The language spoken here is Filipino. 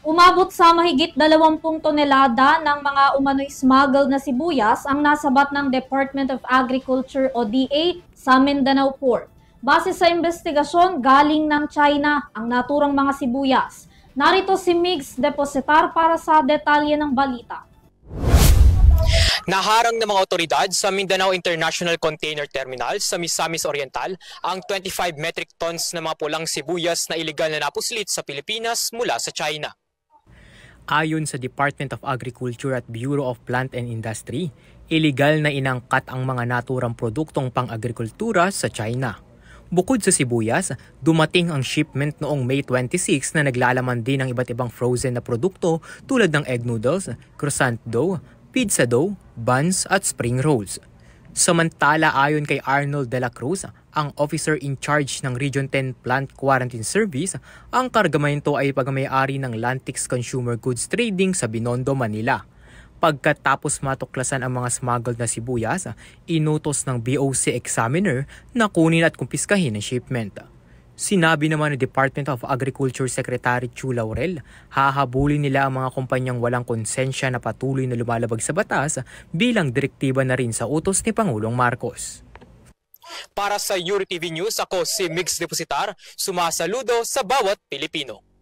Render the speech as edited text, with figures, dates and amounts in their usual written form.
Umabot sa mahigit 20 tonelada ng mga umano'y smuggled na sibuyas ang nasabat ng Department of Agriculture o DA sa Mindanao Port. Base sa investigasyon, galing ng China ang naturang mga sibuyas. Narito si Migs Depositar para sa detalye ng balita. Naharang ng mga otoridad sa Mindanao International Container Terminal sa Misamis Oriental ang 25 metric tons na mga pulang sibuyas na iligal na napuslit sa Pilipinas mula sa China. Ayon sa Department of Agriculture at Bureau of Plant and Industry, iligal na inangkat ang mga naturang produktong pang-agrikultura sa China. Bukod sa sibuyas, dumating ang shipment noong May 26 na naglalaman din ng iba't ibang frozen na produkto tulad ng egg noodles, croissant dough, pizza dough, buns at spring rolls. Samantala ayon kay Arnold de la Cruz, ang officer in charge ng Region 10 Plant Quarantine Service, ang kargamento ay pagmamayari ng Lantix Consumer Goods Trading sa Binondo, Manila. Pagkatapos matuklasan ang mga smuggled na sibuyas, inutos ng BOC examiner na kunin at kumpiskahin ang shipment. Sinabi naman ni Department of Agriculture Secretary Chu Laurel, hahabulin nila ang mga kumpanyang walang konsensya na patuloy na lumalabag sa batas bilang direktiba na rin sa utos ni Pangulong Marcos. Para sa URTV News, ako si Migs Depositar, sumasaludo sa bawat Pilipino.